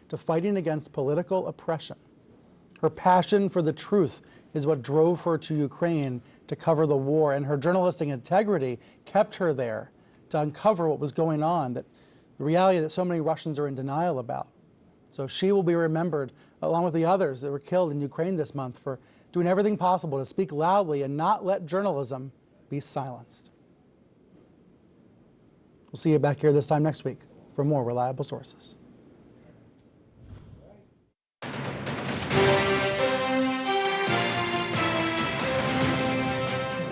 to fighting against political oppression. Her passion for the truth is what drove her to Ukraine to cover the war, and her journalistic integrity kept her there to uncover what was going on, that the reality that so many Russians are in denial about. So she will be remembered, along with the others that were killed in Ukraine this month, for doing everything possible to speak loudly and not let journalism be silenced. We'll see you back here this time next week for more Reliable Sources.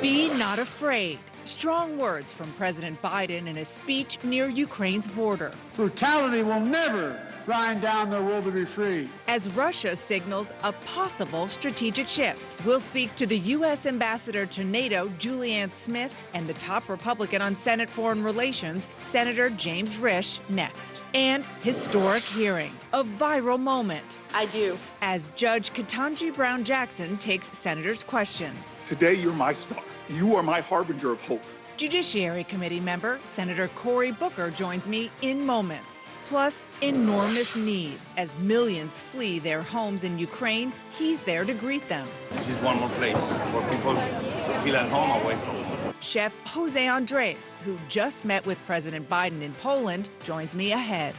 Be not afraid. Strong words from President Biden in a speech near Ukraine's border. Brutality will never grind down their will to be free. As Russia signals a possible strategic shift. We'll speak to the U.S. ambassador to NATO, Julianne Smith, and the top Republican on Senate Foreign Relations, Senator James Risch, next. And historic hearing, a viral moment. I do. As Judge Ketanji Brown Jackson takes senators' questions. Today, you're my star. You are my harbinger of hope. Judiciary Committee member Senator Cory Booker joins me in moments. Plus, enormous need. As millions flee their homes in Ukraine, he's there to greet them. This is one more place for people to feel at home away from them. Chef Jose Andres, who just met with President Biden in Poland, joins me ahead.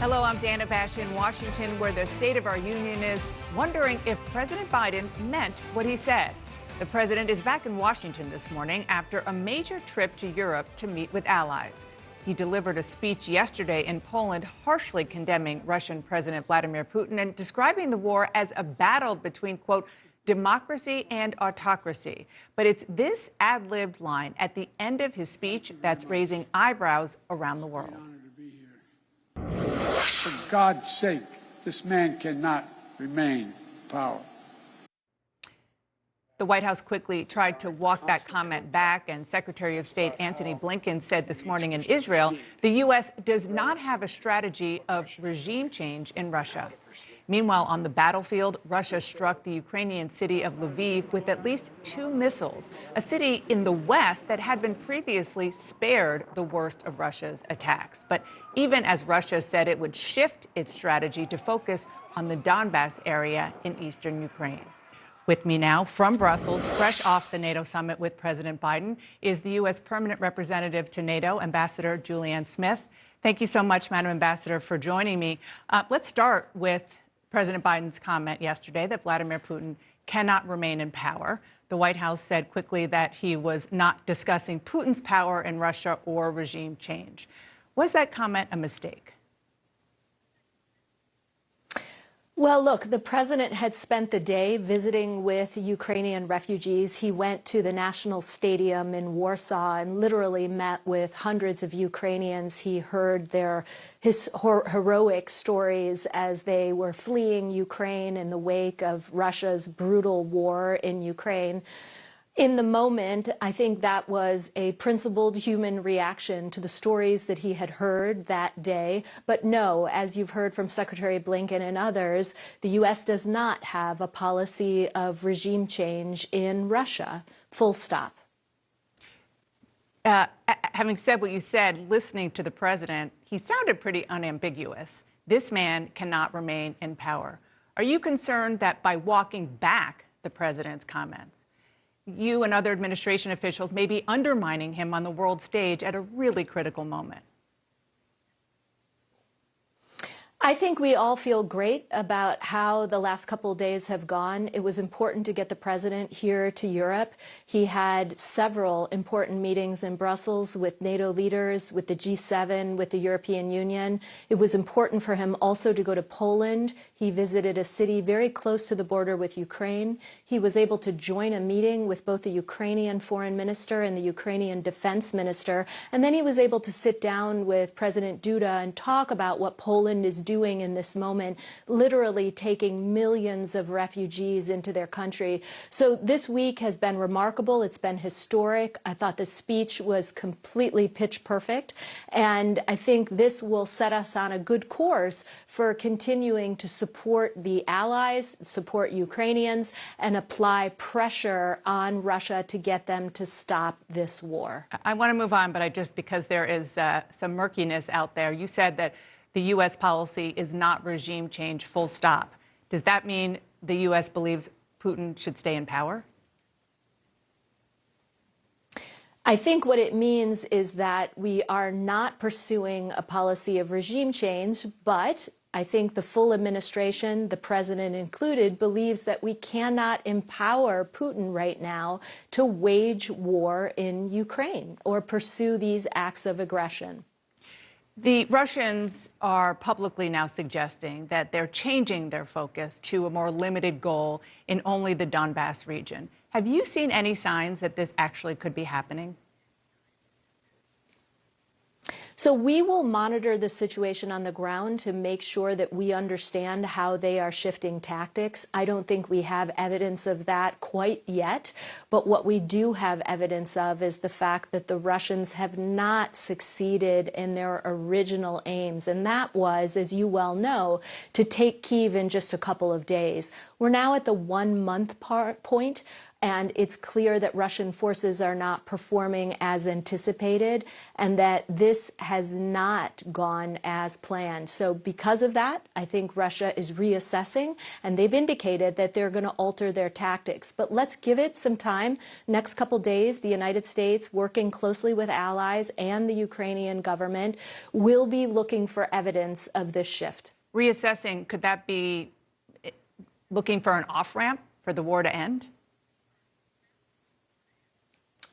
Hello, I'm Dana Bash in Washington, where the State of our Union is wondering if President Biden meant what he said. The president is back in Washington this morning after a major trip to Europe to meet with allies. He delivered a speech yesterday in Poland harshly condemning Russian President Vladimir Putin and describing the war as a battle between, quote, democracy and autocracy. But it's this ad-libbed line at the end of his speech that's raising eyebrows around the world. For God's sake, this man cannot remain in power. The White House quickly tried to walk that comment back, and Secretary of State Antony Blinken said this morning in Israel, the U.S. does not have a strategy of regime change in Russia. Meanwhile, on the battlefield, Russia struck the Ukrainian city of Lviv with at least 2 missiles, a city in the west that had been previously spared the worst of Russia's attacks. But even as Russia said it would shift its strategy to focus on the Donbass area in eastern Ukraine. With me now from Brussels, fresh off the NATO summit with President Biden, is the U.S. Permanent Representative to NATO, Ambassador Julianne Smith. Thank you so much, Madam Ambassador, for joining me. Let's start with President Biden's comment yesterday that Vladimir Putin cannot remain in power. The White House said quickly that he was not discussing Putin's power in Russia or regime change. Was that comment a mistake? Well, look, the president had spent the day visiting with Ukrainian refugees. He went to the National Stadium in Warsaw and literally met with hundreds of Ukrainians. He heard their heroic stories as they were fleeing Ukraine in the wake of Russia's brutal war in Ukraine. In the moment, I think that was a principled human reaction to the stories that he had heard that day. But no, as you've heard from Secretary Blinken and others, the U.S. does not have a policy of regime change in Russia. Full stop. Having said what you said, listening to the president, he sounded pretty unambiguous. This man cannot remain in power. Are you concerned that by walking back the president's comments, you and other administration officials may be undermining him on the world stage at a really critical moment? I think we all feel great about how the last couple of days have gone. It was important to get the president here to Europe. He had several important meetings in Brussels with NATO leaders, with the G7, with the European Union. It was important for him also to go to Poland. He visited a city very close to the border with Ukraine. He was able to join a meeting with both the Ukrainian foreign minister and the Ukrainian defense minister. And then he was able to sit down with President Duda and talk about what Poland is doing doing in this moment, literally taking millions of refugees into their country. So this week has been remarkable. It's been historic. I thought the speech was completely pitch perfect. And I think this will set us on a good course for continuing to support the allies, support Ukrainians, and apply pressure on Russia to get them to stop this war. I want to move on, but because there is some murkiness out there. You said that the U.S. policy is not regime change, full stop. Does that mean the U.S. believes Putin should stay in power? I think what it means is that we are not pursuing a policy of regime change, but I think the full administration, the president included, believes that we cannot empower Putin right now to wage war in Ukraine or pursue these acts of aggression. The Russians are publicly now suggesting that they're changing their focus to a more limited goal in only the Donbass region. Have you seen any signs that this actually could be happening? So we will monitor the situation on the ground to make sure that we understand how they are shifting tactics. I don't think we have evidence of that quite yet, but what we do have evidence of is the fact that the Russians have not succeeded in their original aims, and that was, as you well know, to take Kyiv in just a couple of days. We're now at the 1 month point, and it's clear that Russian forces are not performing as anticipated and that this has not gone as planned. So because of that, I think Russia is reassessing, and they've indicated that they're going to alter their tactics. But let's give it some time. Next couple days, the United States, working closely with allies and the Ukrainian government, will be looking for evidence of this shift. Reassessing, could that be looking for an off-ramp for the war to end?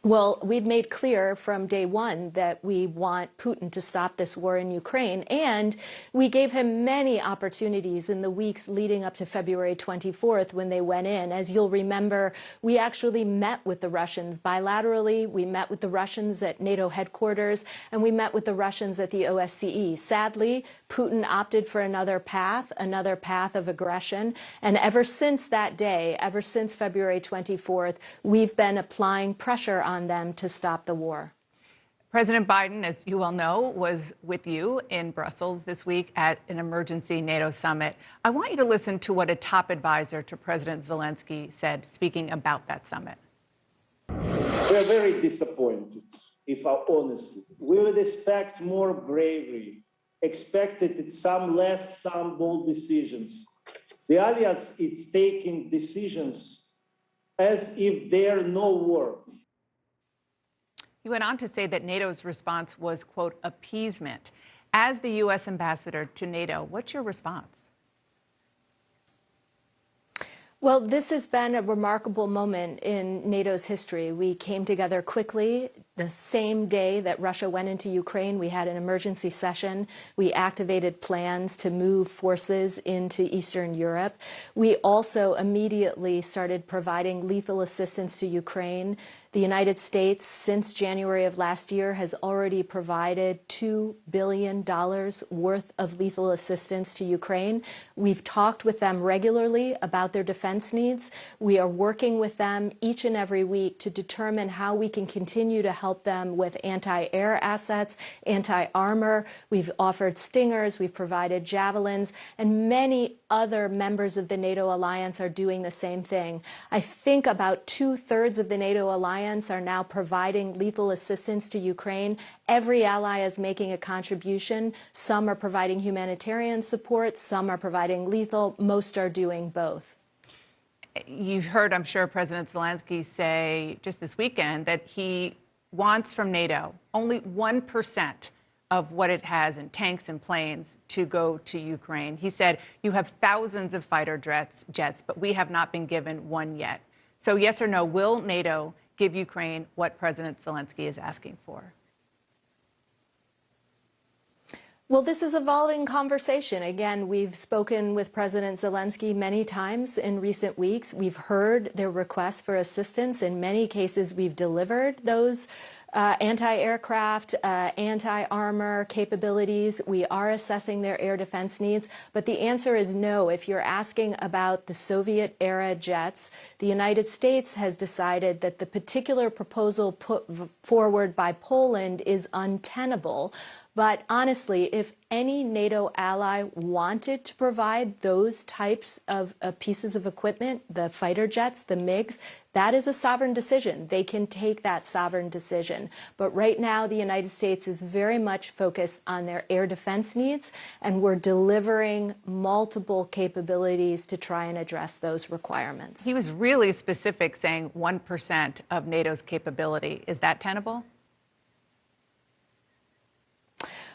Well, we've made clear from day one that we want Putin to stop this war in Ukraine, and we gave him many opportunities in the weeks leading up to February 24th when they went in. As you'll remember, we actually met with the Russians bilaterally. We met with the Russians at NATO headquarters, and we met with the Russians at the OSCE. Sadly, Putin opted for another path of aggression, and ever since that day, ever since February 24th, we've been applying pressure on them to stop the war. President Biden, as you well know, was with you in Brussels this week at an emergency NATO summit. I want you to listen to what a top advisor to President Zelensky said, speaking about that summit. We are very disappointed, if I'm honest. We would expect more bravery, expected some bold decisions. The alliance is taking decisions as if they're no war. He went on to say that NATO's response was, quote, appeasement. As the U.S. ambassador to NATO, what's your response? Well, this has been a remarkable moment in NATO's history. We came together quickly. The same day that Russia went into Ukraine, we had an emergency session. We activated plans to move forces into Eastern Europe. We also immediately started providing lethal assistance to Ukraine. The United States, since January of last year, has already provided $2 billion worth of lethal assistance to Ukraine. We've talked with them regularly about their defense needs. We are working with them each and every week to determine how we can continue to help them with anti-air assets, anti-armor. We've offered Stingers, we've provided Javelins, and many other members of the NATO alliance are doing the same thing. I think about 2/3 of the NATO alliance are now providing lethal assistance to Ukraine. Every ally is making a contribution. Some are providing humanitarian support, some are providing lethal, most are doing both. You've heard, I'm sure, President Zelensky say just this weekend that he wants from NATO only 1% of what it has in tanks and planes to go to Ukraine. He said, you have thousands of fighter jets, but we have not been given one yet. So yes or no, will NATO give Ukraine what President Zelensky is asking for? Well, this is an evolving conversation. Again, we've spoken with President Zelensky many times in recent weeks. We've heard their requests for assistance. In many cases, we've delivered those anti-aircraft, anti-armor capabilities. We are assessing their air defense needs, but the answer is no. If you're asking about the Soviet-era jets, the United States has decided that the particular proposal put forward by Poland is untenable. But honestly, if any NATO ally wanted to provide those types of pieces of equipment, the fighter jets, the MiGs, that is a sovereign decision. They can take that sovereign decision. But right now, the United States is very much focused on their air defense needs, and we're delivering multiple capabilities to try and address those requirements. He was really specific, saying 1% of NATO's capability. Is that tenable?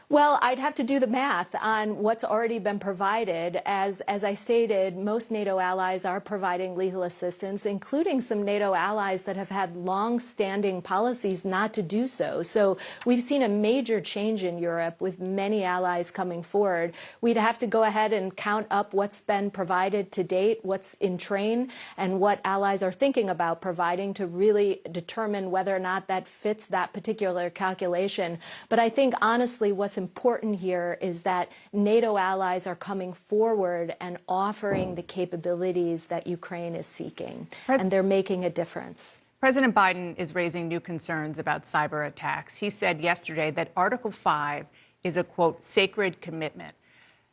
Well, I'd have to do the math on what's already been provided. As I stated, most NATO allies are providing legal assistance, including some NATO allies that have had long-standing policies not to do so. So we've seen a major change in Europe with many allies coming forward. We'd have to go ahead and count up what's been provided to date, what's in train, and what allies are thinking about providing to really determine whether or not that fits that particular calculation. But I think, honestly, what's important here is that NATO allies are coming forward and offering the capabilities that Ukraine is seeking, and they're making a difference. President Biden is raising new concerns about cyber attacks. He said yesterday that Article 5 is a, quote, sacred commitment.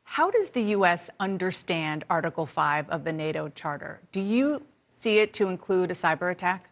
How does the U.S. understand Article 5 of the NATO Charter? Do you see it to include a cyber attack?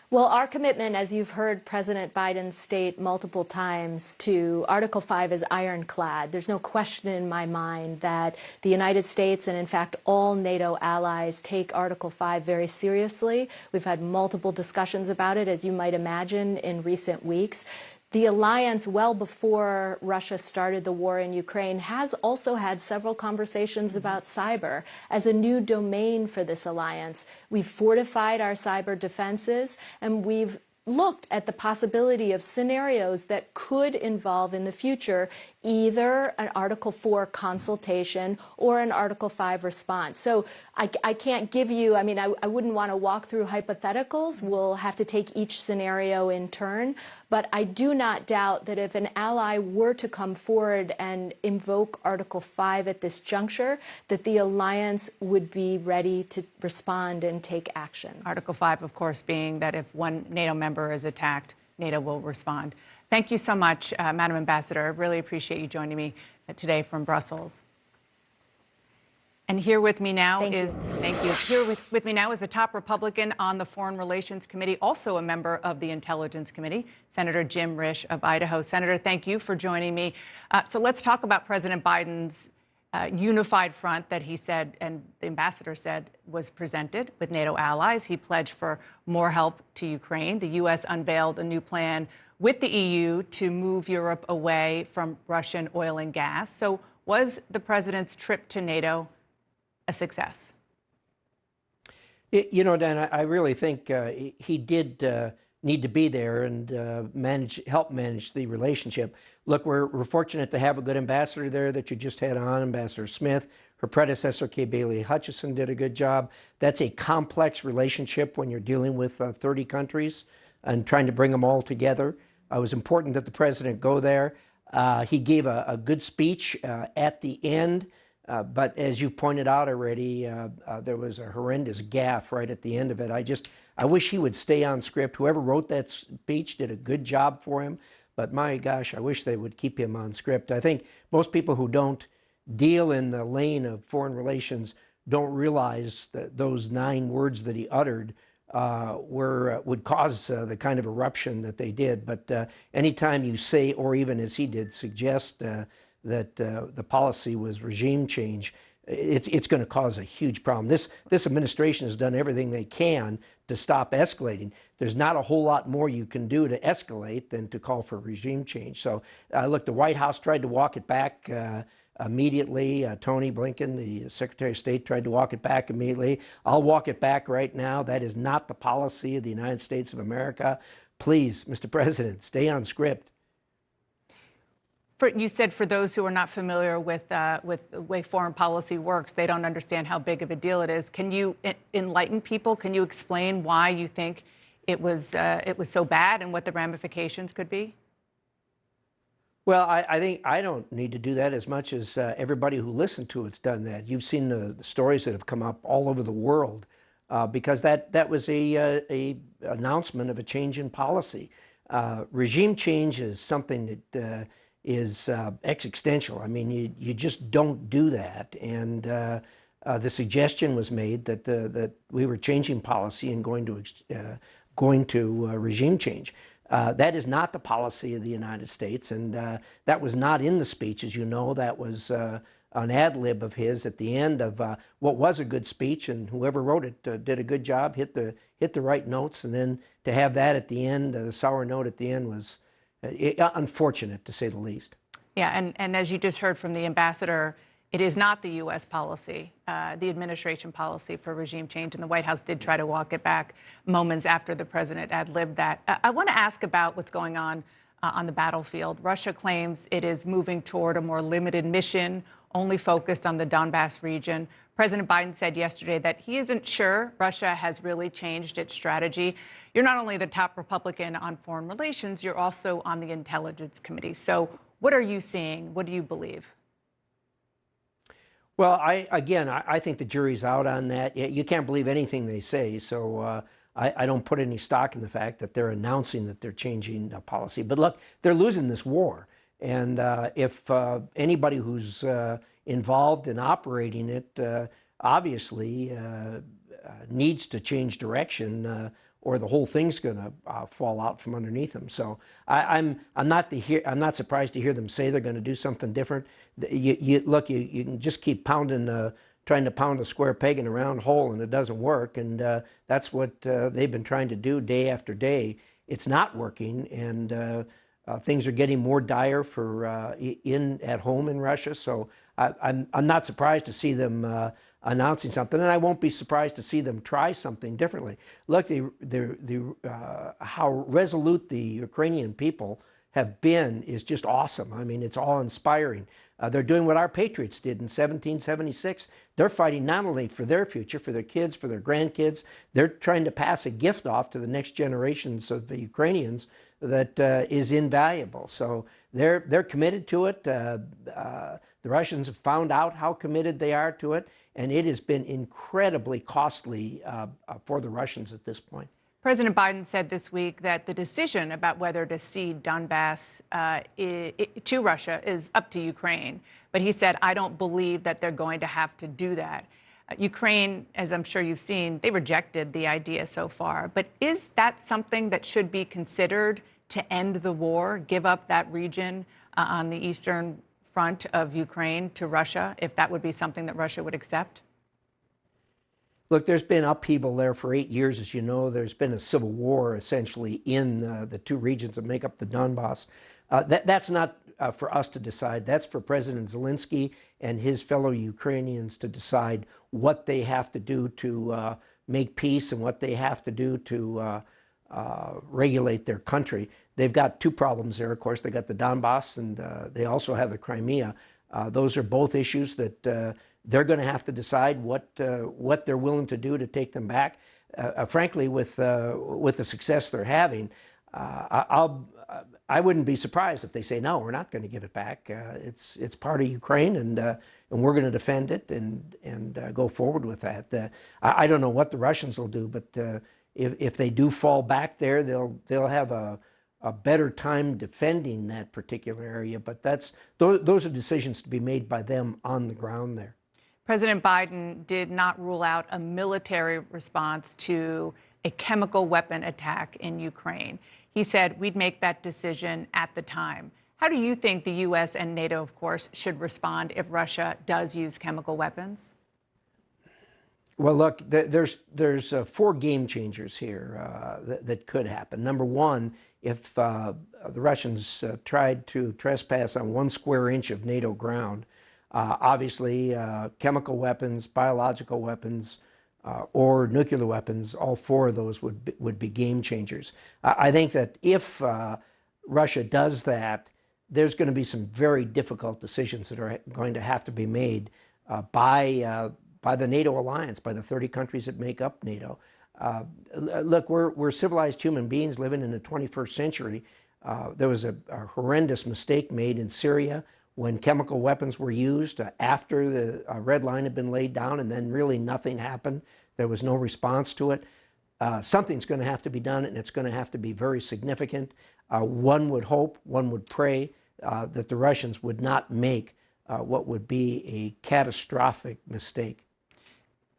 Well, our commitment, as you've heard President Biden state multiple times, to Article 5 is ironclad. There's no question in my mind that the United States and, in fact, all NATO allies take Article 5 very seriously. We've had multiple discussions about it, as you might imagine, in recent weeks. The alliance, well before Russia started the war in Ukraine, has also had several conversations about cyber as a new domain for this alliance. We've fortified our cyber defenses, and we've looked at the possibility of scenarios that could involve in the future either an Article 4 consultation or an Article 5 response. So I can't give you, I mean, I wouldn't want to walk through hypotheticals. We'll have to take each scenario in turn. But I do not doubt that if an ally were to come forward and invoke Article 5 at this juncture, that the alliance would be ready to respond and take action. Article 5, of course, being that if one NATO member is attacked, NATO will respond. Thank you so much, Madam Ambassador. I really appreciate you joining me today from Brussels. And here with me now Here with me now is the top Republican on the Foreign Relations Committee, also a member of the Intelligence Committee, Senator Jim Risch of Idaho. Senator, thank you for joining me. So let's talk about President Biden's unified front that he said, and the ambassador said, was presented with NATO allies. He pledged for more help to Ukraine. The U.S. unveiled a new plan with the EU to move Europe away from Russian oil and gas. So was the president's trip to NATO a success? You know, Dan, I really think he did need to be there and help manage the relationship. Look, we're fortunate to have a good ambassador there that you just had on, Ambassador Smith. Her predecessor, Kay Bailey Hutchison, did a good job. That's a complex relationship when you're dealing with 30 countries and trying to bring them all together. It was important that the president go there. He gave a good speech at the end. But as you've pointed out already, there was a horrendous gaffe right at the end of it. I wish he would stay on script. Whoever wrote that speech did a good job for him. But my gosh, I wish they would keep him on script. I think most people who don't deal in the lane of foreign relations don't realize that those 9 words that he uttered would cause the kind of eruption that they did. But anytime you say, or even as he did, suggest that the policy was regime change, it's going to cause a huge problem. This administration has done everything they can to stop escalating. There's not a whole lot more you can do to escalate than to call for regime change. So look, the White House tried to walk it back immediately. Tony Blinken, the Secretary of State, tried to walk it back immediately. I'll walk it back right now. That is not the policy of the United States of America. Please, Mr. President, stay on script. You said for those who are not familiar with the way foreign policy works, they don't understand how big of a deal it is. Can you enlighten people? Can you explain why you think it was so bad and what the ramifications could be? Well, I think I don't need to do that as much as everybody who listened to it's done that. You've seen the stories that have come up all over the world because that was a announcement of a change in policy. Regime change is something that is existential. I mean, you just don't do that. And the suggestion was made that we were changing policy and going to regime change. That is not the policy of the United States, and that was not in the speech, as you know. That was an ad lib of his at the end of what was a good speech, and whoever wrote it did a good job, hit the right notes, and then to have that at the end, the sour note at the end was unfortunate, to say the least. Yeah, and as you just heard from the ambassador, it is not the U.S. policy, the administration policy for regime change, and the White House did try to walk it back moments after the president ad-libbed that. I want to ask about what's going on the battlefield. Russia claims it is moving toward a more limited mission, only focused on the Donbass region. President Biden said yesterday that he isn't sure Russia has really changed its strategy. You're not only the top Republican on foreign relations, you're also on the Intelligence Committee. So what are you seeing? What do you believe? Well, I think the jury's out on that. You can't believe anything they say, so I don't put any stock in the fact that they're announcing that they're changing policy. But look, they're losing this war, and if anybody who's involved in operating it obviously needs to change direction, or the whole thing's going to fall out from underneath them. So I'm not surprised to hear them say they're going to do something different. You can just keep pounding, trying to pound a square peg in a round hole, and it doesn't work. And that's what they've been trying to do day after day. It's not working, and things are getting more dire for at home in Russia. So I'm not surprised to see them announcing something, and I won't be surprised to see them try something differently. Look, how resolute the Ukrainian people have been is just awesome. I mean, it's awe-inspiring. They're doing what our patriots did in 1776. They're fighting not only for their future, for their kids, for their grandkids. They're trying to pass a gift off to the next generations of the Ukrainians that is invaluable. So they're committed to it. The Russians have found out how committed they are to it, and it has been incredibly costly for the Russians at this point. President Biden said this week that the decision about whether to cede Donbass to Russia is up to Ukraine. But he said, I don't believe that they're going to have to do that. Ukraine, as I'm sure you've seen, they rejected the idea so far. But is that something that should be considered to end the war, give up that region on the eastern front of Ukraine to Russia, if that would be something that Russia would accept? Look, there's been upheaval there for 8 years, as you know. There's been a civil war, essentially, in the two regions that make up the Donbass. That's not for us to decide. That's for President Zelensky and his fellow Ukrainians to decide what they have to do to make peace and what they have to do to regulate their country. They've got two problems there, of course. They got the Donbass, and they also have the Crimea. Those are both issues that they're going to have to decide what they're willing to do to take them back. Frankly, with the success they're having, I wouldn't be surprised if they say, no, we're not going to give it back. It's part of Ukraine, and we're going to defend it and go forward with that. I don't know what the Russians will do, but if they do fall back there, they'll have a better time defending that particular area. But those are decisions to be made by them on the ground there. President Biden did not rule out a military response to a chemical weapon attack in Ukraine. He said we'd make that decision at the time. How do you think the U.S. and NATO, of course, should respond if Russia does use chemical weapons? Well, look, there's four game changers here that could happen. Number one, if the Russians tried to trespass on 1 square inch of NATO ground, obviously chemical weapons, biological weapons, or nuclear weapons, all four of those would be game changers. I think that if Russia does that, there's going to be some very difficult decisions that are going to have to be made by the NATO alliance, by the 30 countries that make up NATO. Look, we're civilized human beings living in the 21st century. There was a horrendous mistake made in Syria when chemical weapons were used after the red line had been laid down, and then really nothing happened. There was no response to it. Something's going to have to be done, and it's going to have to be very significant. One would hope, one would pray that the Russians would not make what would be a catastrophic mistake.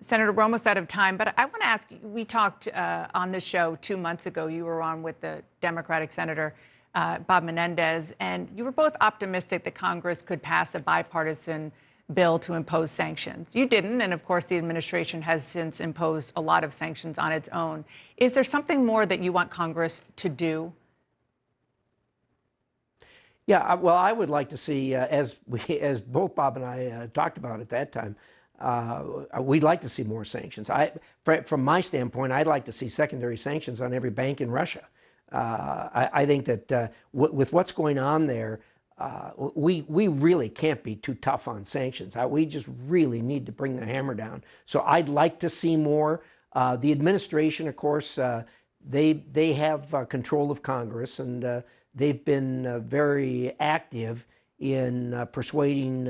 Senator, we're almost out of time, but I want to ask you, we talked on this show 2 months ago. You were on with the Democratic Senator Bob Menendez, and you were both optimistic that Congress could pass a bipartisan bill to impose sanctions. You didn't, and of course the administration has since imposed a lot of sanctions on its own. Is there something more that you want Congress to do? Yeah, well, I would like to see, as both Bob and I talked about at that time, we'd like to see more sanctions. From my standpoint, I'd like to see secondary sanctions on every bank in Russia. I think that with what's going on there, we really can't be too tough on sanctions. We just really need to bring the hammer down. So I'd like to see more. The administration, of course, they have control of Congress, and they've been very active in persuading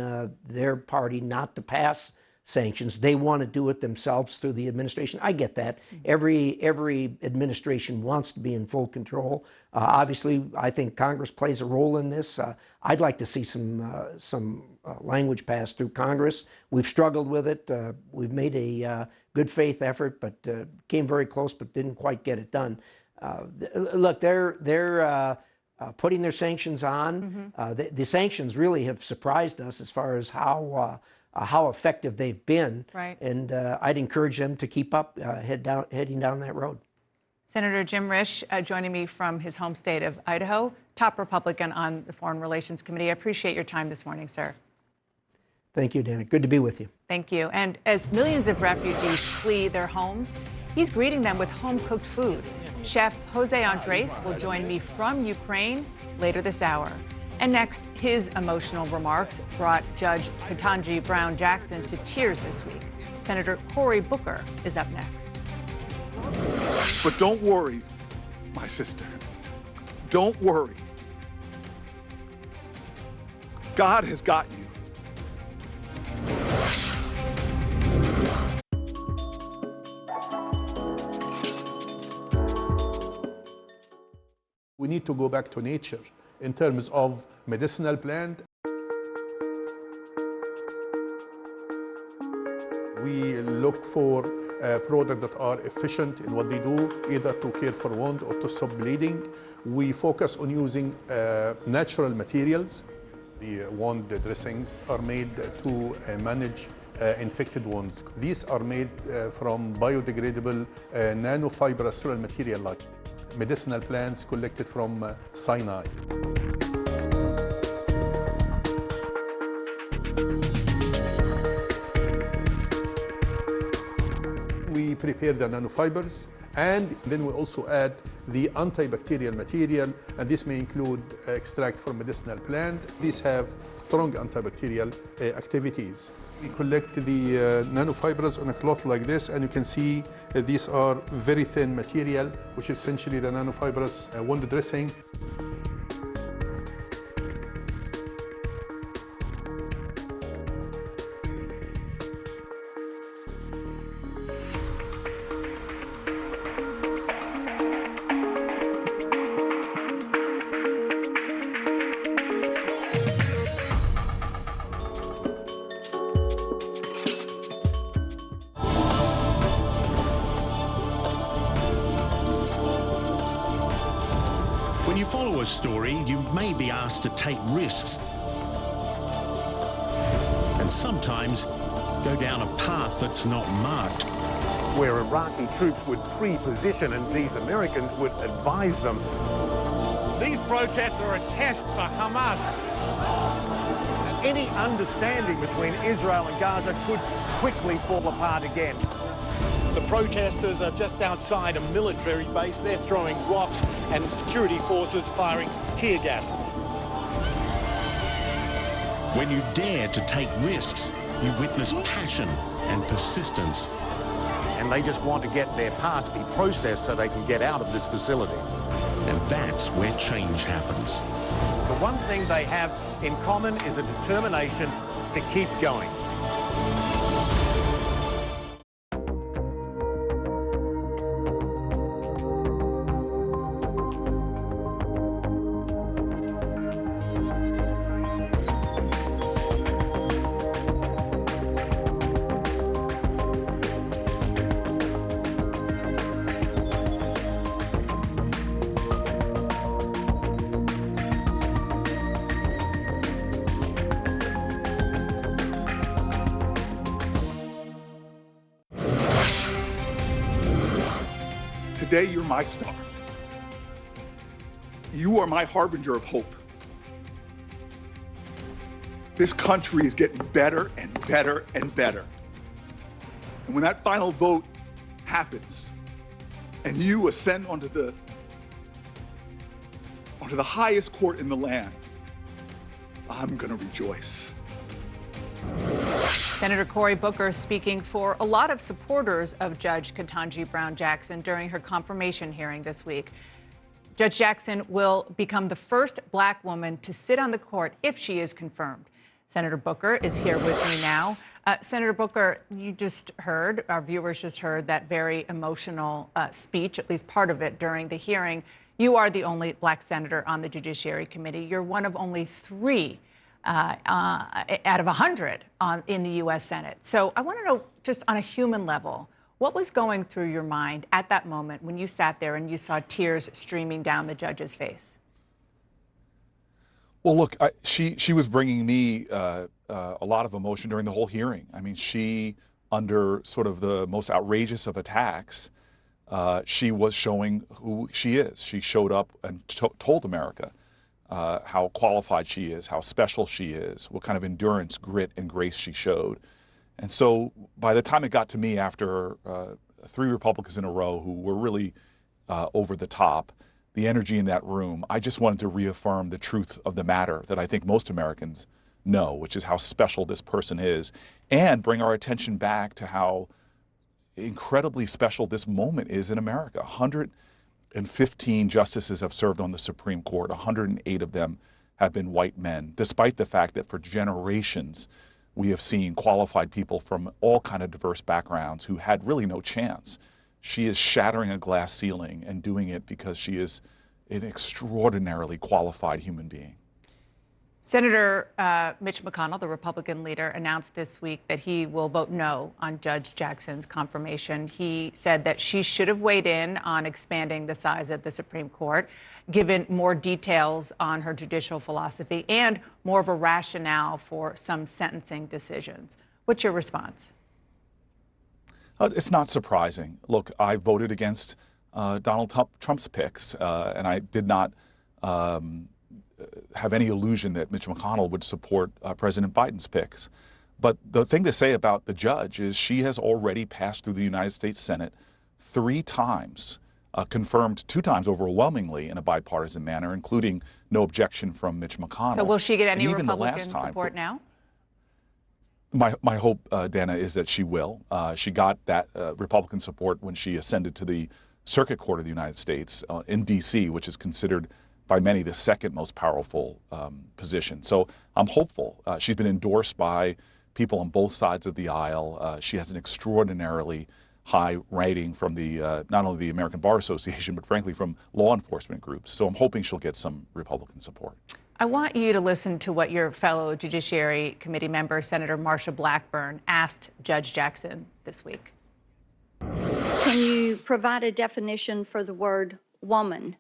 their party not to pass sanctions. They want to do it themselves through the administration. I get that. Every administration wants to be in full control. Obviously, I think Congress plays a role in this. I'd like to see some language passed through Congress. We've struggled with it. We've made a good faith effort, but came very close, but didn't quite get it done. Look, they're putting their sanctions on. The sanctions really have surprised us as far as how effective they've been. Right. And I'd encourage them to keep up, heading down that road. Senator Jim Risch joining me from his home state of Idaho, top Republican on the Foreign Relations Committee. I appreciate your time this morning, sir. Thank you, Dana. Good to be with you. Thank you. And as millions of refugees flee their homes, he's greeting them with home-cooked food. Chef Jose Andres will join me from Ukraine later this hour. And next, his emotional remarks brought Judge Ketanji Brown Jackson to tears this week. Senator Cory Booker is up next. But don't worry, my sister. Don't worry. God has got you. We need to go back to nature in terms of medicinal plant. We look for products that are efficient in what they do, either to care for wound or to stop bleeding. We focus on using natural materials. The wound dressings are made to manage infected wounds. These are made from biodegradable nanofibrous material like medicinal plants collected from Sinai. We prepare the nanofibers, and then we also add the antibacterial material, and this may include extract from medicinal plant. These have strong antibacterial activities. We collect the nanofibers on a cloth like this, and you can see that these are very thin material, which is essentially the nanofibrous wound dressing. When you follow a story, you may be asked to take risks and sometimes go down a path that's not marked. Where Iraqi troops would pre-position and these Americans would advise them. These protests are a test for Hamas. Any understanding between Israel and Gaza could quickly fall apart again. The protesters are just outside a military base. They're throwing rocks and security forces firing tear gas. When you dare to take risks, you witness passion and persistence. and they just want to get their past be processed so they can get out of this facility. And that's where change happens. The one thing they have in common is a determination to keep going. Today, you're my star. You are my harbinger of hope. This country is getting better and better and better. And when that final vote happens and you ascend onto the highest court in the land, I'm gonna rejoice. Senator Cory Booker speaking for a lot of supporters of Judge Ketanji Brown Jackson during her confirmation hearing this week. Judge Jackson will become the first Black woman to sit on the court if she is confirmed. Senator Booker is here with me now. Senator Booker, you just heard, our viewers just heard that very emotional speech, at least part of it, during the hearing. You are the only Black senator on the Judiciary Committee. You're one of only 3 out of 100 in the U.S. Senate. So I want to know, just on a human level, what was going through your mind at that moment when you sat there and you saw tears streaming down the judge's face? Well, look, she was bringing me a lot of emotion during the whole hearing. I mean, she, under sort of the most outrageous of attacks, she was showing who she is. She showed up and told America how qualified she is, how special she is, what kind of endurance, grit, and grace she showed. And so by the time it got to me after 3 Republicans in a row who were really over the top, the energy in that room, I just wanted to reaffirm the truth of the matter that I think most Americans know, which is how special this person is, and bring our attention back to how incredibly special this moment is in America. 115 justices have served on the Supreme Court. 108 of them have been white men, despite the fact that for generations we have seen qualified people from all kind of diverse backgrounds who had really no chance. She is shattering a glass ceiling and doing it because she is an extraordinarily qualified human being. Senator Mitch McConnell, the Republican leader, announced this week that he will vote no on Judge Jackson's confirmation. He said that she should have weighed in on expanding the size of the Supreme Court, given more details on her judicial philosophy and more of a rationale for some sentencing decisions. What's your response? It's not surprising. Look, I voted against Donald Trump's picks, and I did not have any illusion that Mitch McConnell would support President Biden's picks. But the thing to say about the judge is she has already passed through the United States Senate 3 times, confirmed 2 times overwhelmingly in a bipartisan manner, including no objection from Mitch McConnell. So will she get any and even Republican the last time, support now? My hope, Dana, is that she will. She got that Republican support when she ascended to the Circuit Court of the United States in D.C., which is considered by many the second most powerful position. So I'm hopeful. She's been endorsed by people on both sides of the aisle. She has an extraordinarily high rating from the not only the American Bar Association, but frankly from law enforcement groups. So I'm hoping she'll get some Republican support. I want you to listen to what your fellow Judiciary Committee member, Senator Marsha Blackburn, asked Judge Jackson this week. Can you provide a definition for the word woman?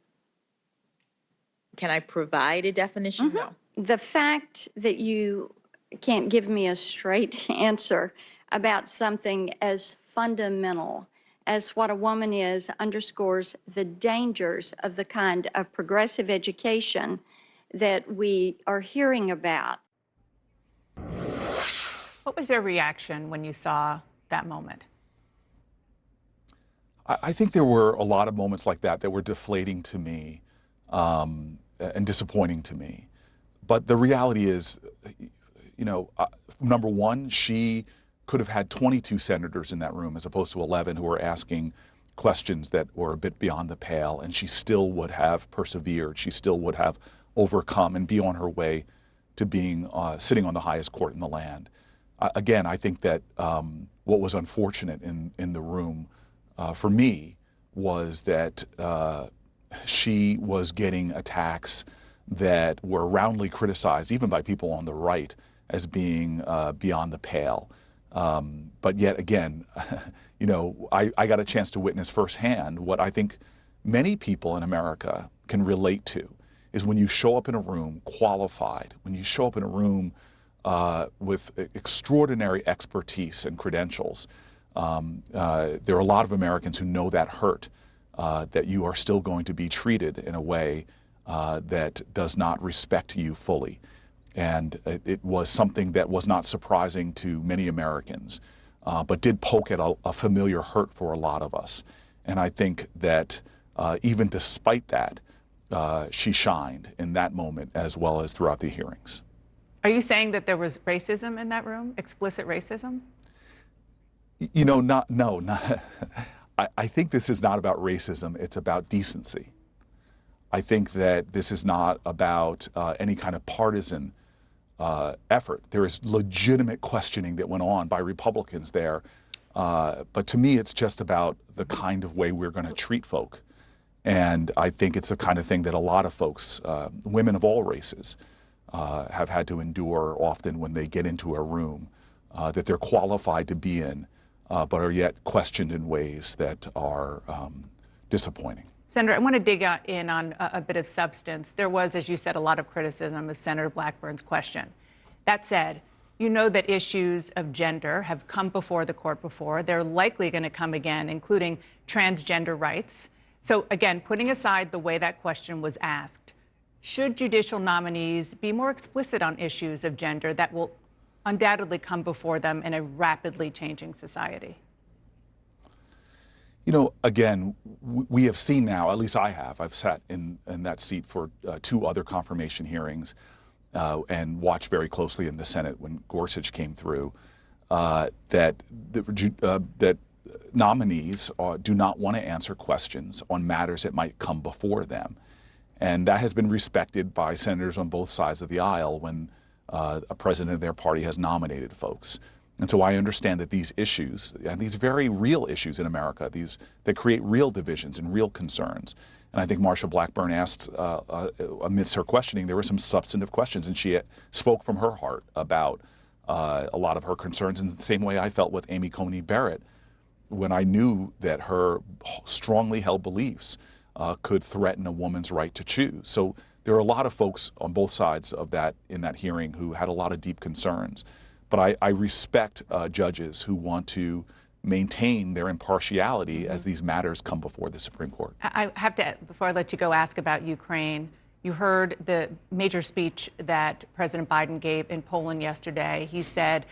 Can I provide a definition? No. The fact that you can't give me a straight answer about something as fundamental as what a woman is underscores the dangers of the kind of progressive education that we are hearing about. What was your reaction when you saw that moment? I think there were a lot of moments like that were deflating to me and disappointing to me. But the reality is, you know, number one, she could have had 22 senators in that room as opposed to 11 who were asking questions that were a bit beyond the pale, and she still would have persevered. She still would have overcome and be on her way to being sitting on the highest court in the land. Again, I think that what was unfortunate in the room for me was that she was getting attacks that were roundly criticized, even by people on the right, as being beyond the pale. But yet again, you know, I got a chance to witness firsthand what I think many people in America can relate to, is when you show up in a room qualified, when you show up in a room with extraordinary expertise and credentials. There are a lot of Americans who know that hurt, that you are still going to be treated in a way that does not respect you fully. And it was something that was not surprising to many Americans, but did poke at a familiar hurt for a lot of us. And I think that even despite that, she shined in that moment as well as throughout the hearings. Are you saying that there was racism in that room, explicit racism? You know, no. I think this is not about racism, it's about decency. I think that this is not about any kind of partisan effort. There is legitimate questioning that went on by Republicans there. But to me, it's just about the kind of way we're going to treat folk. And I think it's the kind of thing that a lot of folks, women of all races, have had to endure often when they get into a room that they're qualified to be in, but are yet questioned in ways that are disappointing. Senator, I want to dig in on a bit of substance. There was, as you said, a lot of criticism of Senator Blackburn's question. That said, you know that issues of gender have come before the court before. They're likely going to come again, including transgender rights. So again, putting aside the way that question was asked, should judicial nominees be more explicit on issues of gender that will undoubtedly come before them in a rapidly changing society? You know, again, we have seen now, at least I have, I've sat in that seat for 2 other confirmation hearings and watched very closely in the Senate when Gorsuch came through, that nominees do not want to answer questions on matters that might come before them. And that has been respected by senators on both sides of the aisle when a president of their party has nominated folks. And so I understand that these issues, and these very real issues in America, that create real divisions and real concerns. And I think Marsha Blackburn asked, amidst her questioning, there were some substantive questions, and she spoke from her heart about a lot of her concerns in the same way I felt with Amy Coney Barrett when I knew that her strongly held beliefs could threaten a woman's right to choose. So there are a lot of folks on both sides of that in that hearing who had a lot of deep concerns. But I respect judges who want to maintain their impartiality as these matters come before the Supreme Court. I have to, before I let you go, ask about Ukraine. You heard the major speech that President Biden gave in Poland yesterday. He said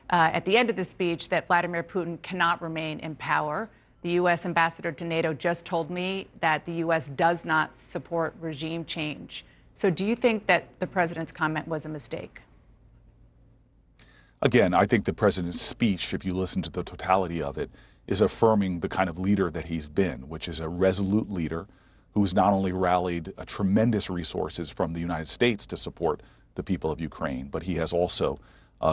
at the end of the speech that Vladimir Putin cannot remain in power. The U.S. ambassador to NATO just told me that the U.S. does not support regime change. So do you think that the president's comment was a mistake? Again, I think the president's speech, if you listen to the totality of it, is affirming the kind of leader that he's been, which is a resolute leader who's not only rallied tremendous resources from the United States to support the people of Ukraine, but he has also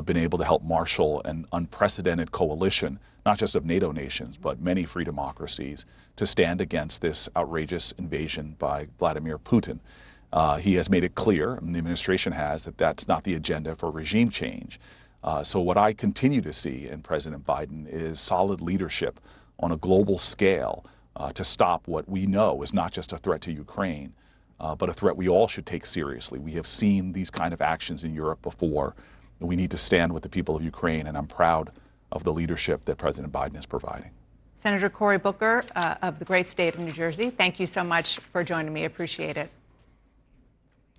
been able to help marshal an unprecedented coalition, not just of NATO nations, but many free democracies, to stand against this outrageous invasion by Vladimir Putin. He has made it clear, and the administration has, that that's not the agenda for regime change. So what I continue to see in President Biden is solid leadership on a global scale to stop what we know is not just a threat to Ukraine, but a threat we all should take seriously. We have seen these kind of actions in Europe before, and we need to stand with the people of Ukraine, and I'm proud of the leadership that President Biden is providing. Senator Cory Booker of the great state of New Jersey, thank you so much for joining me. Appreciate it.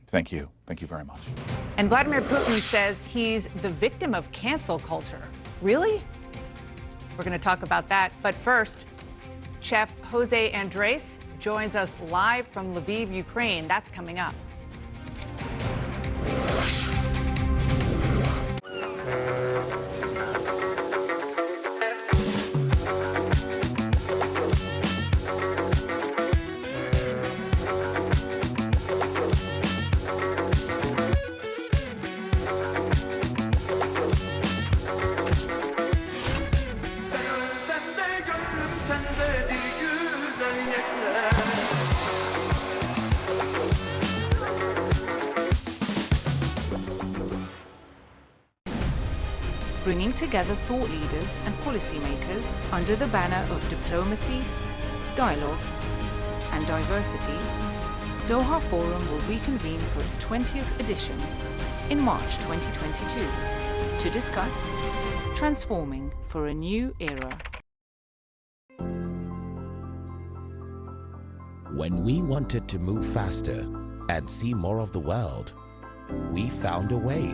Thank you. Thank you very much. And Vladimir Putin says he's the victim of cancel culture. Really? We're going to talk about that. But first, Chef Jose Andres joins us live from Lviv, Ukraine. That's coming up. bringing together thought leaders and policymakers under the banner of diplomacy, dialogue, and diversity. Doha Forum will reconvene for its 20th edition in March 2022 to discuss transforming for a new era. When we wanted to move faster and see more of the world, we found a way.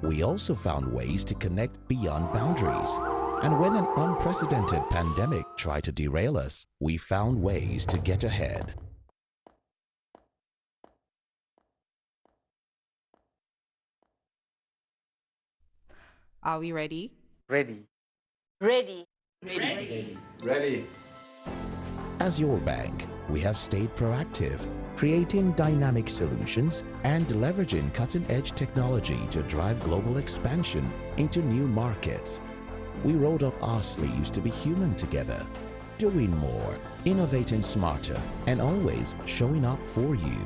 We also found ways to connect beyond boundaries. And when an unprecedented pandemic tried to derail us, we found ways to get ahead. Are we ready? Ready. Ready. Ready. Ready. As your bank, we have stayed proactive, creating dynamic solutions and leveraging cutting-edge technology to drive global expansion into new markets. We rolled up our sleeves to be human together, doing more, innovating smarter, and always showing up for you.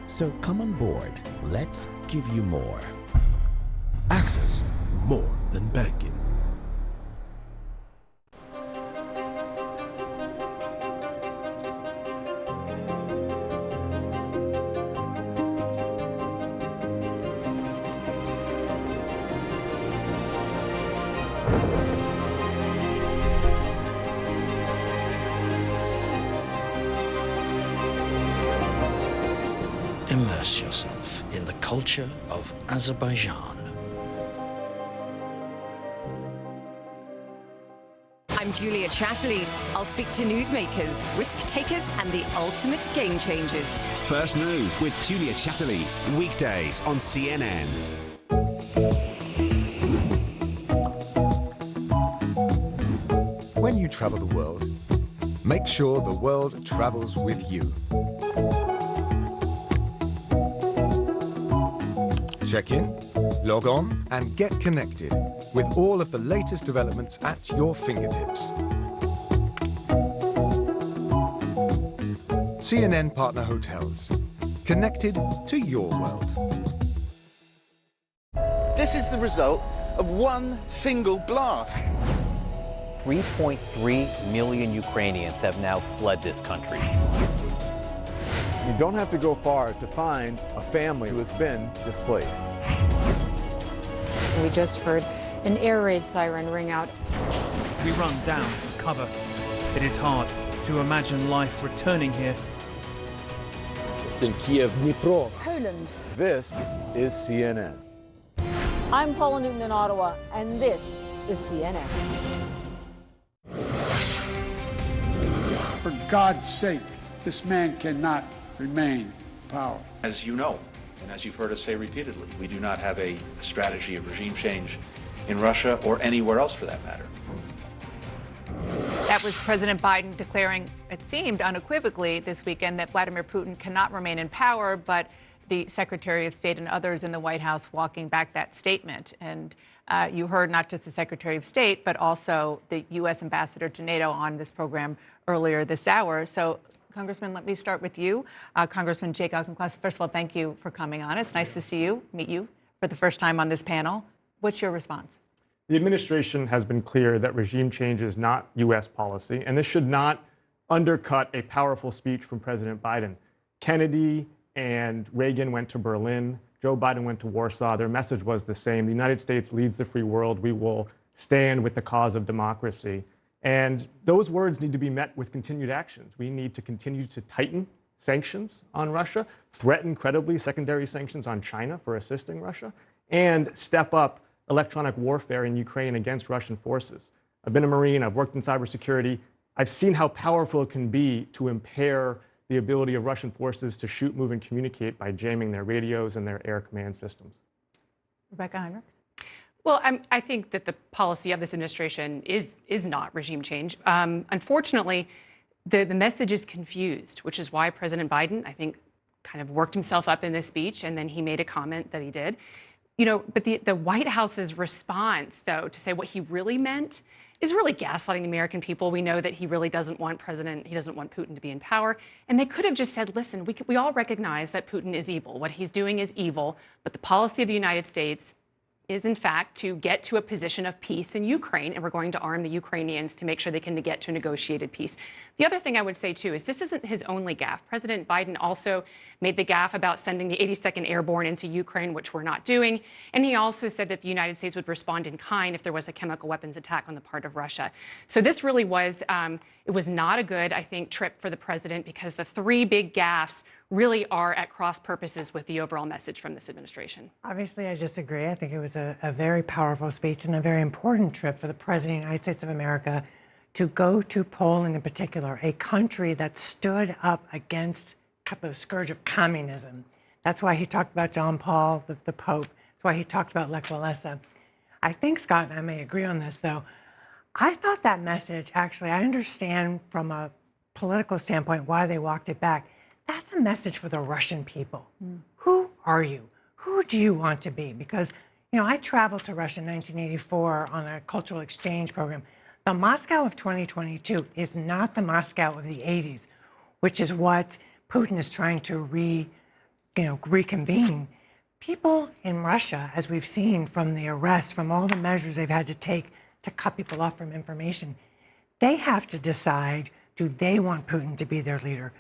So come on board, let's give you more. Access, more than banking. Immerse yourself in the culture of Azerbaijan. I'm Julia Chatterley. I'll speak to newsmakers, risk takers, and the ultimate game changers. First Move with Julia Chatterley, weekdays on CNN. When you travel the world, make sure the world travels with you. Check in, log on, and get connected with all of the latest developments at your fingertips. CNN Partner Hotels. Connected to your world. This is the result of one single blast. 3.3 million Ukrainians have now fled this country. You don't have to go far to find a family who has been displaced. We just heard an air raid siren ring out. We run down for cover. It is hard to imagine life returning here. In Kiev, Dnipro, Poland. This is CNN. I'm Paula Newton in Ottawa, and this is CNN. For God's sake, this man cannot remain in power. As you know, and as you've heard us say repeatedly, we do not have a strategy of regime change in Russia or anywhere else for that matter. That was President Biden declaring, it seemed unequivocally this weekend, that Vladimir Putin cannot remain in power, but the Secretary of State and others in the White House walking back that statement. And you heard not just the Secretary of State, but also the U.S. Ambassador to NATO on this program earlier this hour. So, Congressman, let me start with you. Congressman Jake Auchincloss, first of all, thank you for coming on. It's nice to see you, meet you for the first time on this panel. What's your response? The administration has been clear that regime change is not U.S. policy, and this should not undercut a powerful speech from President Biden. Kennedy and Reagan went to Berlin. Joe Biden went to Warsaw. Their message was the same. The United States leads the free world. We will stand with the cause of democracy. And those words need to be met with continued actions. We need to continue to tighten sanctions on Russia, threaten credibly secondary sanctions on China for assisting Russia, and step up electronic warfare in Ukraine against Russian forces. I've been a Marine. I've worked in cybersecurity. I've seen how powerful it can be to impair the ability of Russian forces to shoot, move, and communicate by jamming their radios and their air command systems. Rebecca Heinrichs? Well, I think that the policy of this administration is not regime change. Unfortunately, the message is confused, which is why President Biden, I think, kind of worked himself up in this speech, and then he made a comment that he did. You know, but the White House's response, though, to say what he really meant is really gaslighting the American people. We know that he really doesn't want he doesn't want Putin to be in power. And they could have just said, listen, we all recognize that Putin is evil. What he's doing is evil, but the policy of the United States is, in fact, to get to a position of peace in Ukraine, and we're going to arm the Ukrainians to make sure they can get to a negotiated peace. The other thing I would say, too, is this isn't his only gaffe. President Biden also made the gaffe about sending the 82nd Airborne into Ukraine, which we're not doing. And he also said that the United States would respond in kind if there was a chemical weapons attack on the part of Russia. So this really was, it was not a good, I think, trip for the president, because the three big gaffes really are at cross purposes with the overall message from this administration. Obviously, I disagree. I think it was a very powerful speech and a very important trip for the President of the United States of America to go to Poland in particular, a country that stood up against the scourge of communism. That's why he talked about John Paul, the Pope. That's why he talked about Lech Walesa. I think, Scott, and I may agree on this, though, I thought that message, actually, I understand from a political standpoint why they walked it back. That's a message for the Russian people. Who are you? Who do you want to be? Because, you know, I traveled to Russia in 1984 on a cultural exchange program. The Moscow of 2022 is not the Moscow of the 80s, which is what Putin is trying to reconvene. People in Russia, as we've seen from the arrests, from all the measures they've had to take to cut people off from information, they have to decide, do they want Putin to be their leader?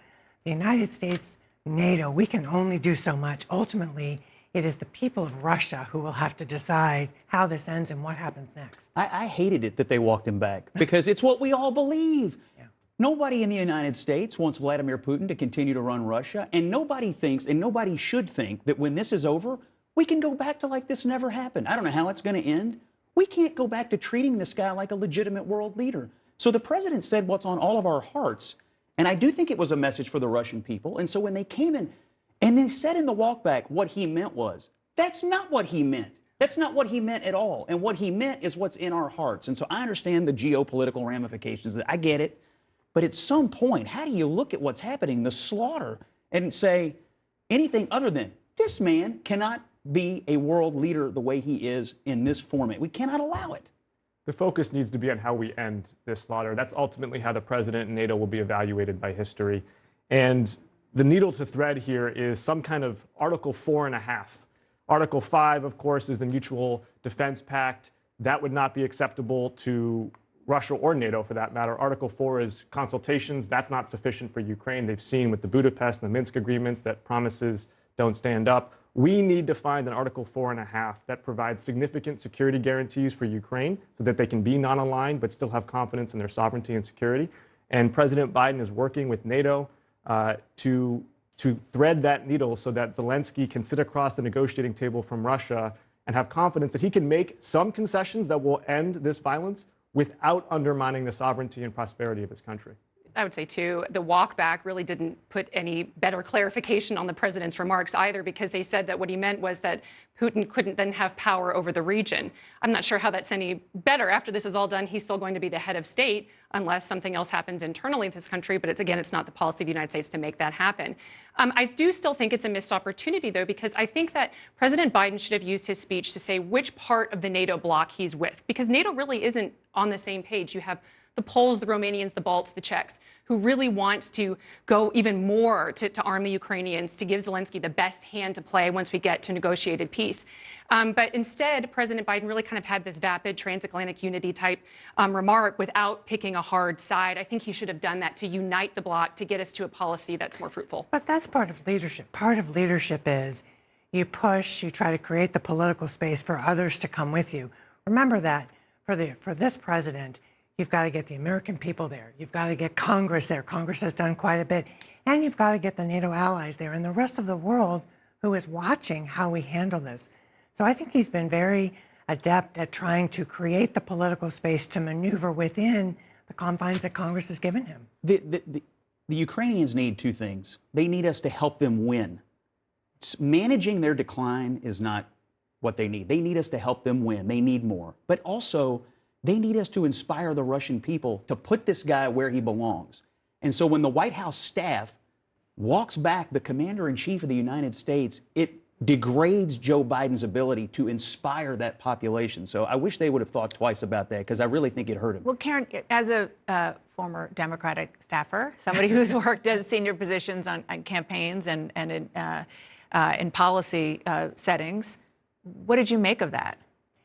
The United States, NATO, we can only do so much. Ultimately, it is the people of Russia who will have to decide how this ends and what happens next. I hated it that they walked him back, because it's what we all believe. Yeah. Nobody in the United States wants Vladimir Putin to continue to run Russia, and nobody thinks, and nobody should think, that when this is over, we can go back to like this never happened. I don't know how it's going to end. We can't go back to treating this guy like a legitimate world leader. So the president said what's on all of our hearts. And I do think it was a message for the Russian people. And so when they came in and they said in the walkback what he meant was, that's not what he meant. That's not what he meant at all. And what he meant is what's in our hearts. And so I understand the geopolitical ramifications. I get it. But at some point, how do you look at what's happening, the slaughter, and say anything other than this man cannot be a world leader the way he is in this format? We cannot allow it. The focus needs to be on how we end this slaughter. That's ultimately how the president and NATO will be evaluated by history. And the needle to thread here is some kind of Article 4.5. Article 5, of course, is the Mutual Defense Pact. That would not be acceptable to Russia or NATO, for that matter. Article 4 is consultations. That's not sufficient for Ukraine. They've seen with the Budapest and the Minsk agreements that promises don't stand up. We need to find an Article 4.5 that provides significant security guarantees for Ukraine so that they can be non-aligned but still have confidence in their sovereignty and security. And President Biden is working with NATO to thread that needle so that Zelensky can sit across the negotiating table from Russia and have confidence that he can make some concessions that will end this violence without undermining the sovereignty and prosperity of his country. I would say, too, the walk back really didn't put any better clarification on the president's remarks either, because they said that what he meant was that Putin couldn't then have power over the region. I'm not sure how that's any better. After this is all done, he's still going to be the head of state unless something else happens internally in this country. But it's not the policy of the United States to make that happen. I do still think it's a missed opportunity, though, because I think that President Biden should have used his speech to say which part of the NATO bloc he's with, because NATO really isn't on the same page. You have the Poles, the Romanians, the Balts, the Czechs, who really want to go even more to arm the Ukrainians, to give Zelensky the best hand to play once we get to negotiated peace. But instead, President Biden really kind of had this vapid transatlantic unity type remark without picking a hard side. I think he should have done that to unite the bloc, to get us to a policy that's more fruitful. But that's part of leadership. Part of leadership is you push, you try to create the political space for others to come with you. Remember that for this president, you've got to get the American people there. You've got to get Congress there. Congress has done quite a bit. And you've got to get the NATO allies there and the rest of the world who is watching how we handle this. So I think he's been very adept at trying to create the political space to maneuver within the confines that Congress has given him. The Ukrainians need two things. They need us to help them win. Managing their decline is not what they need. They need us to help them win. They need more. But also, they need us to inspire the Russian people to put this guy where he belongs. And so when the White House staff walks back the commander-in-chief of the United States, it degrades Joe Biden's ability to inspire that population. So I wish they would have thought twice about that, because I really think it hurt him. Well, Karen, as a former Democratic staffer, somebody who's worked at senior positions on campaigns and in policy settings, what did you make of that?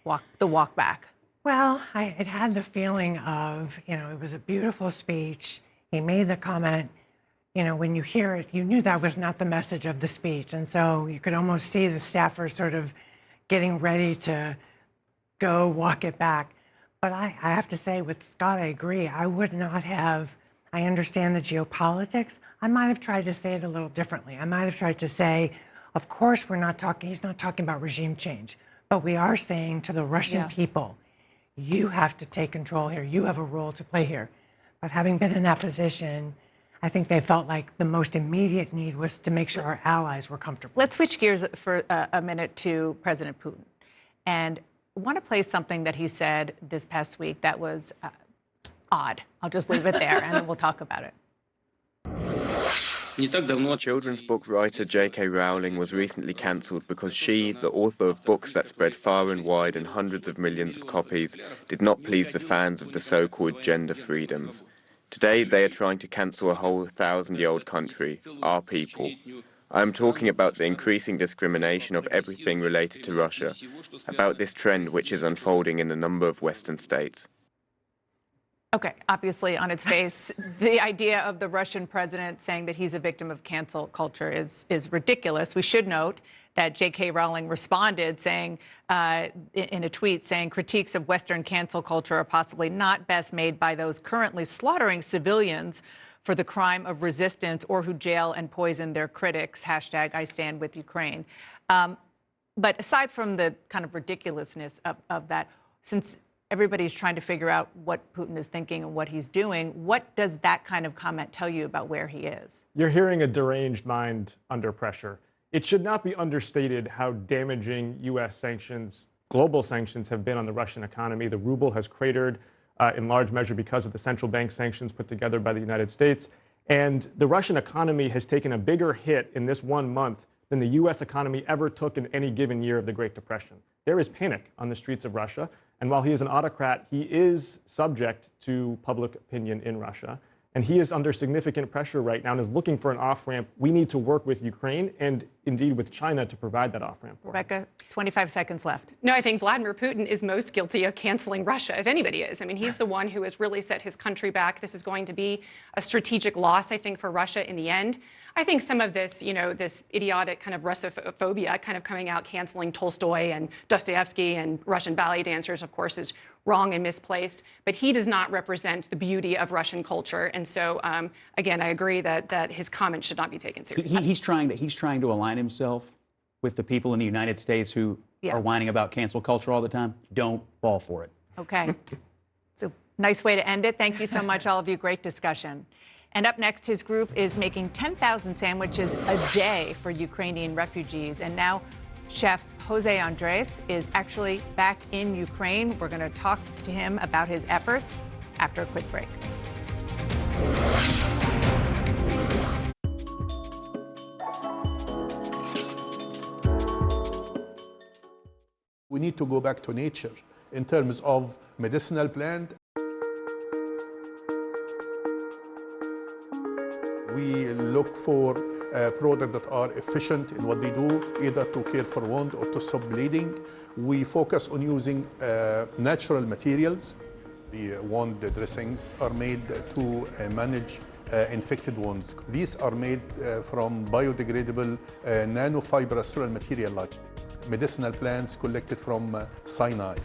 walk back? Well, it had the feeling of, it was a beautiful speech. He made the comment, when you hear it, you knew that was not the message of the speech. And so you could almost see the staffers sort of getting ready to go walk it back. But I have to say with Scott, I agree. I would not have, I understand the geopolitics. I might have tried to say it a little differently. I might have tried to say, of course, he's not talking about regime change, but we are saying to the Russian people, you have to take control here. You have a role to play here. But having been in that position, I think they felt like the most immediate need was to make sure our allies were comfortable. Let's switch gears for a minute to President Putin. And I want to play something that he said this past week that was odd. I'll just leave it there, and then we'll talk about it. Children's book writer J.K. Rowling was recently cancelled because she, the author of books that spread far and wide in hundreds of millions of copies, did not please the fans of the so-called gender freedoms. Today, they are trying to cancel a whole 1,000-year-old country, our people. I am talking about the increasing discrimination of everything related to Russia, about this trend which is unfolding in a number of Western states. Okay, obviously on its face, the idea of the Russian president saying that he's a victim of cancel culture is ridiculous. We should note that J.K. Rowling responded saying, in a tweet saying, critiques of Western cancel culture are possibly not best made by those currently slaughtering civilians for the crime of resistance or who jail and poison their critics, hashtag I stand with Ukraine. But aside from the kind of ridiculousness of that, since everybody's trying to figure out what Putin is thinking and what he's doing, what does that kind of comment tell you about where he is? You're hearing a deranged mind under pressure. It should not be understated how damaging U.S. sanctions, global sanctions, have been on the Russian economy. The ruble has cratered in large measure because of the central bank sanctions put together by the United States. And the Russian economy has taken a bigger hit in this 1 month than the U.S. economy ever took in any given year of the Great Depression. There is panic on the streets of Russia. And while he is an autocrat, he is subject to public opinion in Russia. And he is under significant pressure right now and is looking for an off-ramp. We need to work with Ukraine and indeed with China to provide that off-ramp. Rebecca, 25 seconds left. No, I think Vladimir Putin is most guilty of canceling Russia, if anybody is. I mean, he's the one who has really set his country back. This is going to be a strategic loss, I think, for Russia in the end. I think some of this, this idiotic kind of Russophobia kind of coming out, canceling Tolstoy and Dostoevsky and Russian ballet dancers, of course, is wrong and misplaced. But he does not represent the beauty of Russian culture. And so, again, I agree that his comments should not be taken seriously. He's trying to align himself with the people in the United States who are whining about cancel culture all the time. Don't fall for it. Okay. It's a nice way to end it. Thank you so much, all of you. Great discussion. And up next, his group is making 10,000 sandwiches a day for Ukrainian refugees. And now Chef Jose Andres is actually back in Ukraine. We're going to talk to him about his efforts after a quick break. We need to go back to nature in terms of medicinal plant. We look for products that are efficient in what they do, either to care for wound or to stop bleeding. We focus on using natural materials. The wound dressings are made to manage infected wounds. These are made from biodegradable nanofibrous soil material like medicinal plants collected from Sinai.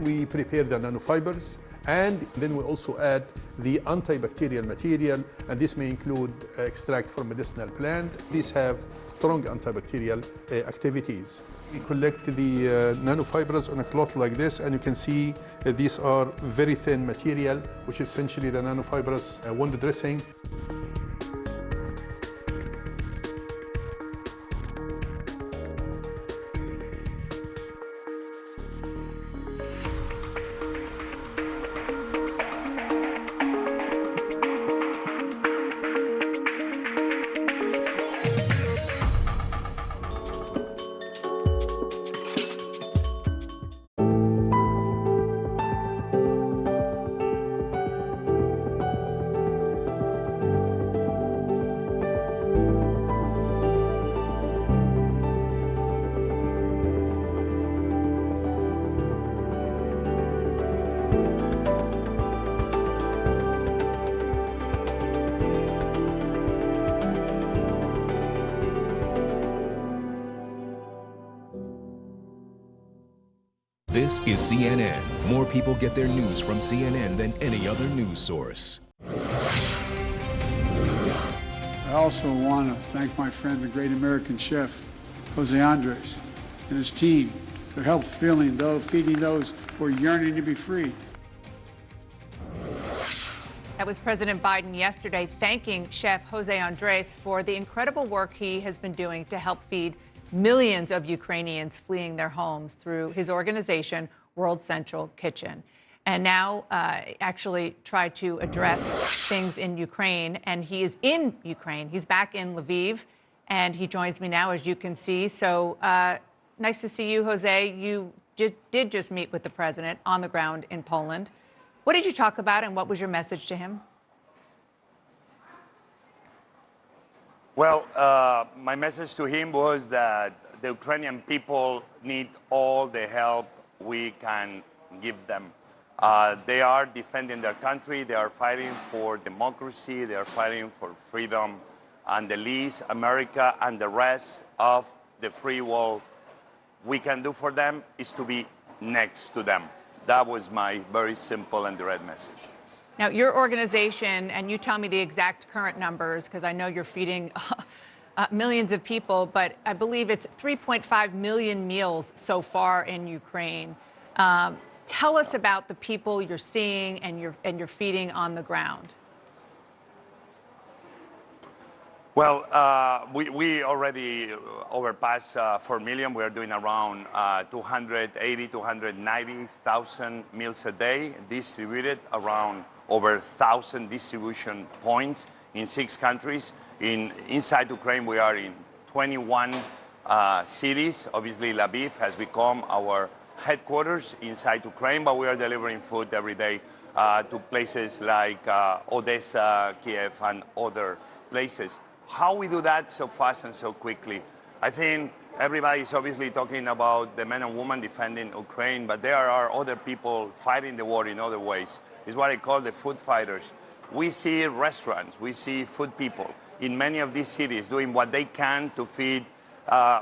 We prepare the nanofibers, and then we also add the antibacterial material, and this may include extract from medicinal plant. These have strong antibacterial activities. We collect the nanofibers on a cloth like this, and you can see that these are very thin material, which is essentially the nanofibrous wound dressing. This is CNN. More people get their news from CNN than any other news source. I also want to thank my friend, the great American chef, Jose Andres, and his team for help feeding those who are yearning to be free. That was President Biden yesterday thanking Chef Jose Andres for the incredible work he has been doing to help feed millions of Ukrainians fleeing their homes through his organization, World Central Kitchen. And now actually try to address things in Ukraine. And he is in Ukraine. He's back in Lviv, and he joins me now, as you can see. So nice to see you, Jose. You did just meet with the president on the ground in Poland. What did you talk about, and what was your message to him? Well, my message to him was that the Ukrainian people need all the help we can give them. They are defending their country, they are fighting for democracy, they are fighting for freedom, and the least America and the rest of the free world we can do for them is to be next to them. That was my very simple and direct message. Now, your organization, and you tell me the exact current numbers, because I know you're feeding millions of people, but I believe it's 3.5 million meals so far in Ukraine. Tell us about the people you're seeing and you're feeding on the ground. Well, we already overpassed 4 million. We're doing around 280, 290,000 meals a day, distributed around over 1,000 distribution points in 6 countries. Inside Ukraine, we are in 21 cities. Obviously, Lviv has become our headquarters inside Ukraine, but we are delivering food every day to places like Odessa, Kiev, and other places. How we do that so fast and so quickly? I think everybody is obviously talking about the men and women defending Ukraine, but there are other people fighting the war in other ways. It's what I call the food fighters. We see restaurants, we see food people in many of these cities doing what they can to feed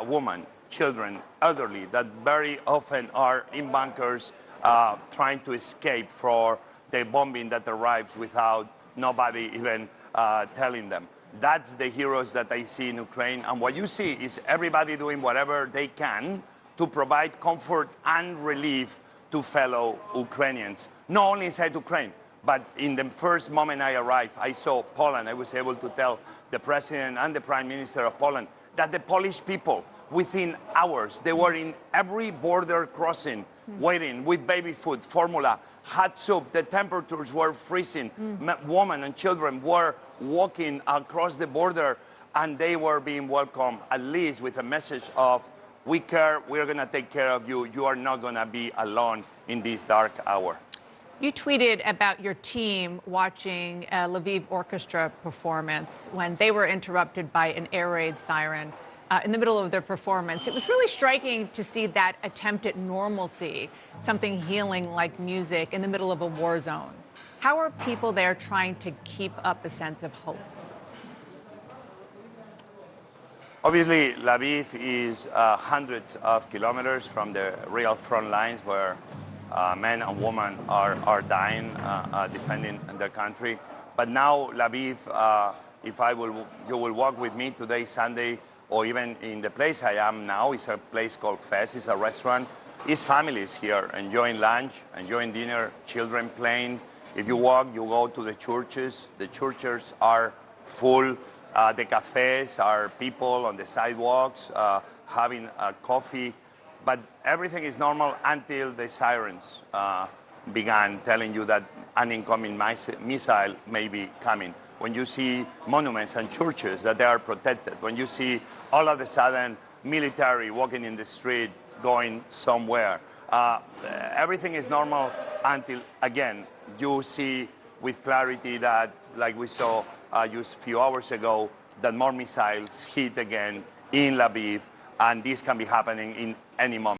women, children, elderly, that very often are in bunkers trying to escape from the bombing that arrives without nobody even telling them. That's the heroes that I see in Ukraine. And what you see is everybody doing whatever they can to provide comfort and relief to fellow Ukrainians, not only inside Ukraine, but in the first moment I arrived, I saw Poland. I was able to tell the president and the prime minister of Poland that the Polish people, within hours, they were in every border crossing, waiting with baby food, formula, hot soup. The temperatures were freezing. Women and children were walking across the border, and they were being welcomed, at least with a message of, we care, we're going to take care of you. You are not going to be alone in this dark hour. You tweeted about your team watching a Lviv Orchestra performance when they were interrupted by an air raid siren in the middle of their performance. It was really striking to see that attempt at normalcy, something healing like music in the middle of a war zone. How are people there trying to keep up a sense of hope? Obviously, Lviv is hundreds of kilometers from the real front lines where men and women are dying, defending their country. But now Lviv, if you will walk with me today, Sunday, or even in the place I am now, it's a place called Fez, it's a restaurant. It's families here enjoying lunch, enjoying dinner, children playing. If you walk, you go to the churches are full. The cafes are people on the sidewalks having coffee. But everything is normal until the sirens began telling you that an incoming missile may be coming. When you see monuments and churches that they are protected, when you see all of a sudden military walking in the street going somewhere, everything is normal until, again, you see with clarity that, like we saw just a few hours ago, that more missiles hit again in Lviv, and this can be happening in any moment.